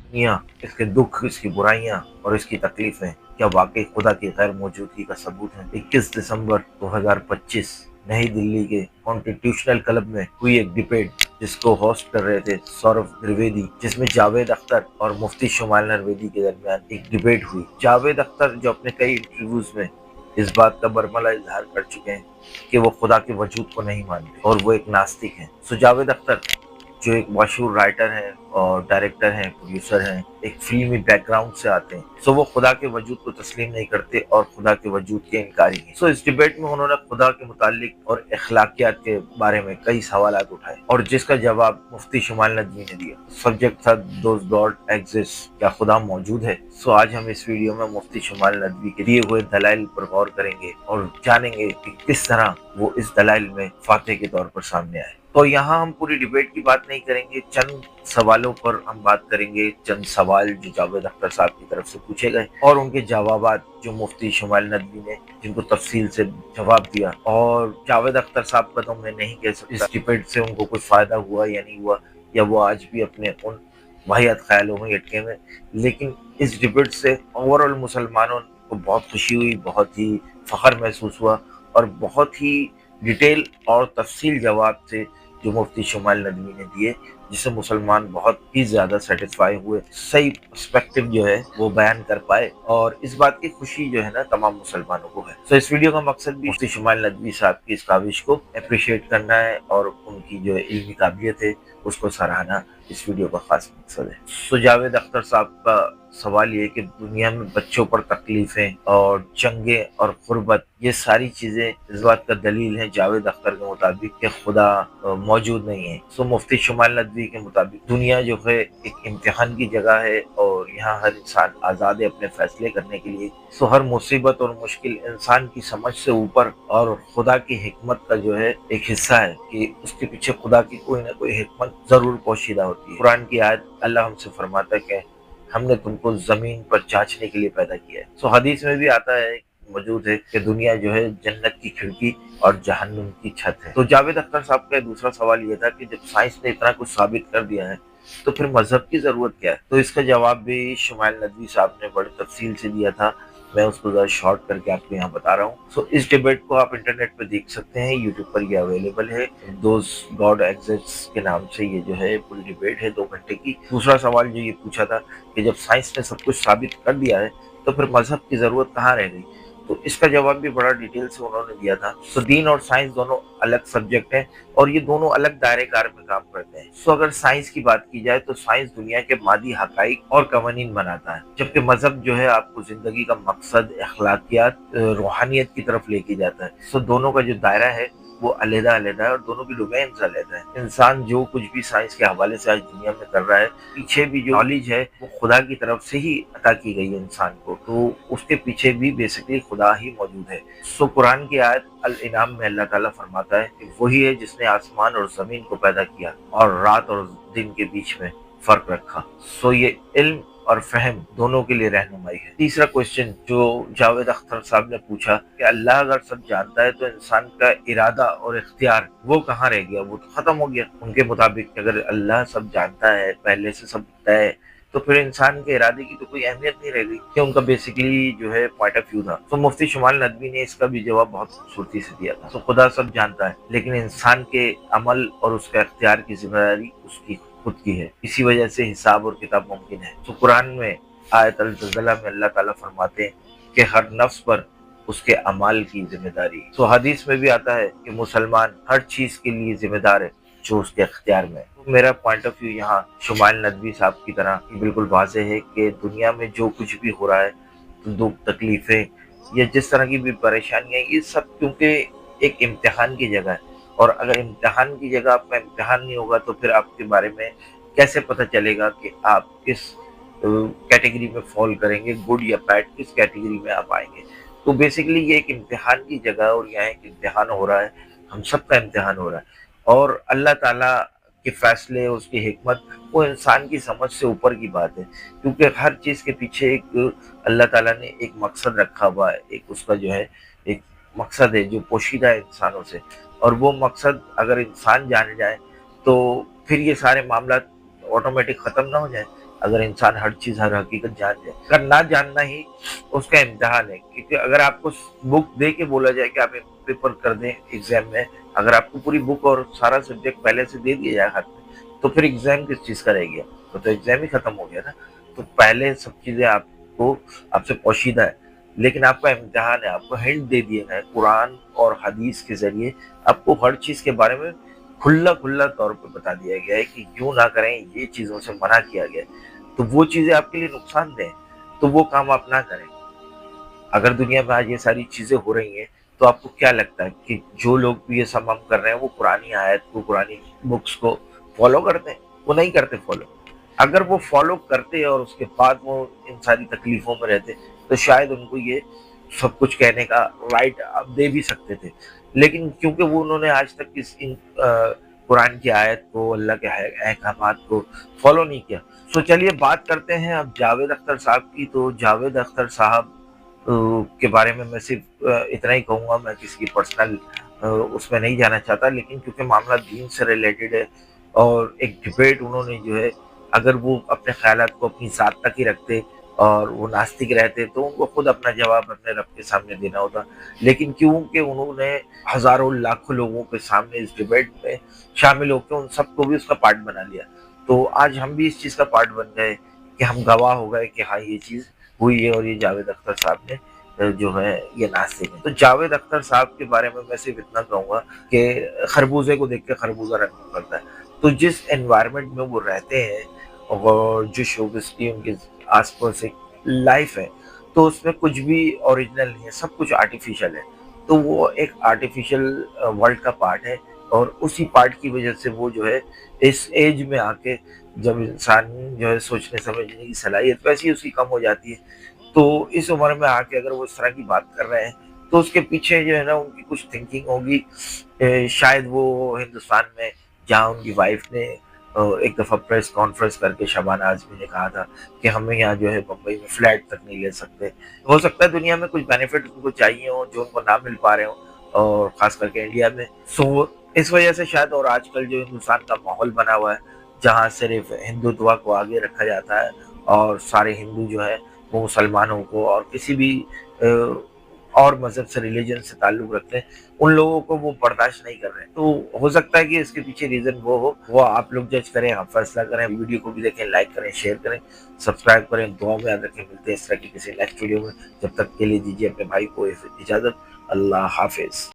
दुनिया, इसके दुख, इसकी बुराइयां और इसकी तकलीफें क्या वाकई खुदा की गैर मौजूदगी का सबूत है? 21 दिसंबर 2025 नई दिल्ली के कॉन्स्टिट्यूशनल क्लब में हुई एक डिबेट जिसको होस्ट कर रहे थे सौरभ त्रिवेदी, जिसमें जावेद अख्तर और मुफ्ती शुमाइल नरवेदी के दरमियान एक डिबेट हुई। जावेद अख्तर जो अपने कई इंटरव्यूज में इस बात का बरमला इजहार कर चुके हैं कि वो खुदा के वजूद को नहीं मानते और वो एक नास्तिक हैं। सो जावेद अख्तर जो एक मशहूर राइटर हैं और डायरेक्टर हैं, प्रोड्यूसर हैं, एक फिल्मी बैकग्राउंड से आते हैं, सो वो खुदा के वजूद को तस्लीम नहीं करते और खुदा के वजूद के इनकारी हैं। सो इस डिबेट में उन्होंने खुदा के मुतालिक और अखलाकियात के बारे में कई सवालात उठाए और जिसका जवाब मुफ्ती शुमाइल नदवी ने दिया। सब्जेक्ट था दोज गॉड एग्जिस्ट, क्या खुदा मौजूद है? सो आज हम इस वीडियो में मुफ्ती शुमाइल नदवी के दिए हुए दलाइल पर गौर करेंगे और जानेंगे कि किस तरह वो इस दलाइल में फातह के तौर पर सामने आए। तो यहाँ हम पूरी डिबेट की बात नहीं करेंगे, चंद सवालों पर हम बात करेंगे। चंद सवाल जो जावेद अख्तर साहब की तरफ से पूछे गए और उनके जवाबात जो मुफ्ती शुमाइल नदवी ने जिनको तफसील से जवाब दिया। और जावेद अख्तर साहब का तो मैं नहीं कह सकता इस डिबेट से उनको कुछ फायदा हुआ या नहीं हुआ, या वो आज भी अपने उन वाहियात ख्यालों में अटके हुए, लेकिन इस डिबेट से ओवरऑल मुसलमानों को बहुत खुशी हुई, बहुत ही फख्र महसूस हुआ और बहुत ही डिटेल और तफसील जवाब थे जो मुफ्ती शुमाइल नदवी ने दिए, जिससे मुसलमान बहुत ही ज़्यादा सेटिस्फाई हुए, सही पर्सपेक्टिव जो है वो बयान कर पाए और इस बात की खुशी जो है ना तमाम मुसलमानों को है। तो इस वीडियो का मकसद भी मुफ्ती शुमाइल नदवी साहब की इस काविश को अप्रिशिएट करना है और उनकी जो इल्मी काबिलियत है उसको सराहना इस वीडियो का खास मकसद है। तो जावेद अख्तर साहब का सवाल ये कि दुनिया में बच्चों पर तकलीफें और जंगे और गुर्बत, ये सारी चीजें इस बात का दलील है जावेद अख्तर के मुताबिक कि खुदा मौजूद नहीं है। सो मुफ्ती शुमाइल नदवी के मुताबिक दुनिया जो है एक इम्तिहान की जगह है और यहाँ हर इंसान आज़ाद है अपने फैसले करने के लिए। सो हर मुसीबत और मुश्किल इंसान की समझ से ऊपर और खुदा की हिकमत का जो है एक हिस्सा है कि उसके पीछे खुदा की कोई ना कोई हिकमत जरूर पोशीदा होती है। कुरान की आयत अल्लाह हमसे फरमाता है कि हमने तुमको जमीन पर जांचने के लिए पैदा किया है। सो हदीस में भी आता है, मौजूद है कि दुनिया जो है जन्नत की खिड़की और जहन्नुम की छत है। तो जावेद अख्तर साहब का दूसरा सवाल ये था कि जब साइंस ने इतना कुछ साबित कर दिया है तो फिर मजहब की जरूरत क्या है? तो इसका जवाब भी शुमाइल नदवी साहब ने बड़ी तफसील से दिया था, मैं उसको जरा शॉर्ट करके आपको यहाँ बता रहा हूँ। सो इस डिबेट को आप इंटरनेट पे देख सकते हैं, यूट्यूब पर ये अवेलेबल है, दोज गॉड एग्जिस्ट्स के नाम से ये जो है पूरी डिबेट है 2 घंटे की। दूसरा सवाल जो ये पूछा था कि जब साइंस ने सब कुछ साबित कर दिया है तो फिर मजहब की जरूरत कहाँ रह गई? तो इसका जवाब भी बड़ा डिटेल से उन्होंने दिया था। सो दीन और साइंस दोनों अलग सब्जेक्ट हैं और ये दोनों अलग दायरे कार में काम करते हैं। सो अगर साइंस की बात की जाए तो साइंस दुनिया के मादी हकाइक और कवानीन बनाता है, जबकि मजहब जो है आपको जिंदगी का मकसद, अखलाकियात, रूहानियत की तरफ लेके जाता है। सो दोनों का जो दायरा है वो अलग अलग है और दोनों की डोमेन्स अलग है। इंसान जो कुछ भी साइंस के हवाले से आज दुनिया में कर रहा है, पीछे भी जो नॉलेज है वो खुदा की तरफ से ही अता की गई है इंसान को, तो उसके पीछे भी बेसिकली खुदा ही मौजूद है। सो कुरान की आयत अल इनाम में अल्लाह ताला फरमाता है कि वही है जिसने आसमान और जमीन को पैदा किया और रात और दिन के बीच में फर्क रखा। सो ये इल्म और फहम दोनों के लिए रहनुमाई है। तीसरा क्वेश्चन जो जावेद अख्तर साहब ने पूछा कि अल्लाह अगर सब जानता है तो इंसान का इरादा और इख्तियार वो कहाँ रह गया, वो तो खत्म हो गया। उनके मुताबिक अगर अल्लाह सब जानता है, पहले से सब तय है, तो फिर इंसान के इरादे की तो कोई अहमियत नहीं रह गई, कि उनका बेसिकली जो है पॉइंट ऑफ व्यू था। तो मुफ्ती शुमाइल नदवी ने इसका भी जवाब बहुत खूबसूरती से दिया था। तो खुदा सब जानता है लेकिन इंसान के अमल और उसका इख्तियार की जिम्मेदारी उसकी खुद की है, इसी वजह से हिसाब और किताब मुमकिन है। तो कुरान में आयत अल-ज़लज़ला में अल्लाह ताला फरमाते हैं कि हर नफ्स पर उसके अमाल की जिम्मेदारी। तो हदीस में भी आता है कि मुसलमान हर चीज के लिए जिम्मेदार है जो उसके अख्तियार में है। तो मेरा पॉइंट ऑफ व्यू यहाँ शुमाइल नदवी साहब की तरह बिल्कुल वाज़ेह है कि दुनिया में जो कुछ भी हो रहा है, तो दुख, तकलीफें या जिस तरह की भी परेशानियां, ये सब क्योंकि एक इम्तिहान की जगह है और अगर इम्तिहान की जगह आपका इम्तिहान नहीं होगा तो फिर आपके बारे में कैसे पता चलेगा कि आप किस कैटेगरी में फॉल करेंगे, गुड या बैड, किस कैटेगरी में आप आएंगे। तो बेसिकली ये एक इम्तिहान की जगह है और यहाँ एक इम्तिहान हो रहा है, हम सबका इम्तिहान हो रहा है और अल्लाह ताला के फैसले, उसकी हिकमत वो इंसान की समझ से ऊपर की बात है, क्योंकि हर चीज़ के पीछे एक अल्लाह ताला ने एक मकसद रखा हुआ है, एक उसका जो है एक मकसद है जो पोशीदा है इंसानों से, और वो मकसद अगर इंसान जान जाए तो फिर ये सारे मामला ऑटोमेटिक ख़त्म ना हो जाए। اگر انسان ہر چیز ہر حقیقت جان جائے، اگر نہ جاننا ہی اس کا امتحان ہے، کیونکہ اگر آپ کو بک دے کے بولا جائے کہ آپ پیپر کر دیں ایگزام میں، اگر آپ کو پوری بک اور سارا سبجیکٹ پہلے سے دے دیا جائے ہاتھ میں، تو پھر ایگزام کس چیز کا رہ گیا؟ تو ایگزام ہی ختم ہو گیا نا۔ تو پہلے سب چیزیں آپ کو آپ سے پوشیدہ ہے، لیکن آپ کا امتحان ہے، آپ کو ہنٹ دے دیے گئے قرآن اور حدیث کے ذریعے، آپ کو ہر چیز کے بارے میں کھلا کھلا طور پہ بتا دیا گیا ہے کہ یوں نہ کریں، یہ چیزوں سے منع کیا گیا ہے، تو وہ چیزیں آپ کے لیے نقصان دہ ہیں، تو وہ کام آپ نہ کریں۔ اگر دنیا میں آج یہ ساری چیزیں ہو رہی ہیں تو آپ کو کیا لگتا ہے کہ جو لوگ بھی یہ سب ہم کر رہے ہیں وہ پرانی آیت کو، پرانی بکس کو فالو کرتے ہیں؟ وہ نہیں کرتے فالو۔ اگر وہ فالو کرتے اور اس کے بعد وہ ان ساری تکلیفوں میں رہتے تو شاید ان کو یہ سب کچھ کہنے کا رائٹ اب دے بھی سکتے تھے، لیکن کیونکہ وہ انہوں نے آج تک قرآن کی آیت کو، اللہ کے احکامات کو فالو نہیں کیا۔ سو چلیے بات کرتے ہیں اب جاوید اختر صاحب کی۔ تو جاوید اختر صاحب کے بارے میں صرف اتنا ہی کہوں گا، میں کسی کی پرسنل اس میں نہیں جانا چاہتا، لیکن کیونکہ معاملہ دین سے ریلیٹڈ ہے اور ایک ڈبیٹ انہوں نے جو ہے، اگر وہ اپنے خیالات کو اپنی ذات تک ہی رکھتے اور وہ ناستک رہتے تو ان کو خود اپنا جواب اپنے رب کے سامنے دینا ہوتا، لیکن کیونکہ انہوں نے ہزاروں لاکھوں لوگوں کے سامنے اس ڈبیٹ میں شامل ہو کے ان سب کو بھی اس کا پارٹ بنا لیا، تو آج ہم بھی اس چیز کا پارٹ بن گئے کہ ہم گواہ ہو گئے کہ ہاں یہ چیز ہوئی ہے اور یہ جاوید اختر صاحب نے جو ہے یہ ناصر ہے۔ تو جاوید اختر صاحب کے بارے میں صرف اتنا کہوں گا کہ خربوزے کو دیکھ کے خربوزہ رنگ کرتا ہے، تو جس انوائرمنٹ میں وہ رہتے ہیں اور جو شوبز کی ان کے آس پاس ایک لائف ہے، تو اس میں کچھ بھی اوریجنل نہیں ہے، سب کچھ آرٹیفیشل ہے، تو وہ ایک آرٹیفیشل ورلڈ کا پارٹ ہے، اور اسی پارٹ کی وجہ سے وہ جو ہے اس ایج میں آ کے، جب انسان جو ہے سوچنے سمجھنے کی صلاحیت ویسی اس کی کم ہو جاتی ہے، تو اس عمر میں آ کے اگر وہ اس طرح کی بات کر رہے ہیں تو اس کے پیچھے جو ہے نا ان کی کچھ تھنکنگ ہوگی۔ شاید وہ ہندوستان میں جہاں ان کی وائف نے ایک دفعہ پریس کانفرنس کر کے شبانہ اعظمی نے کہا تھا کہ ہمیں یہاں جو ہے بمبئی میں فلیٹ تک نہیں لے سکتے، ہو سکتا ہے دنیا میں کچھ بینیفٹ ان کو چاہیے ہوں جو ان کو نہ مل پا رہے ہوں، اور خاص کر کے انڈیا میں۔ سو اس وجہ سے شاید، اور آج کل جو ہندوستان کا ماحول بنا ہوا ہے جہاں صرف ہندوتوا کو آگے رکھا جاتا ہے اور سارے ہندو جو ہے وہ مسلمانوں کو اور کسی بھی اور مذہب سے، ریلیجن سے تعلق رکھتے ہیں، ان لوگوں کو وہ برداشت نہیں کر رہے ہیں، تو ہو سکتا ہے کہ اس کے پیچھے ریزن وہ ہو، وہ آپ لوگ جج کریں، آپ فیصلہ کریں۔ ویڈیو کو بھی دیکھیں، لائک کریں، شیئر کریں، سبسکرائب کریں، دعا میں یاد رکھیں۔ ملتے ہیں اس طرح کی کسی نیکسٹ ویڈیو میں، جب تک کے لیے دیجیے اپنے بھائی کو اجازت۔ اللہ حافظ۔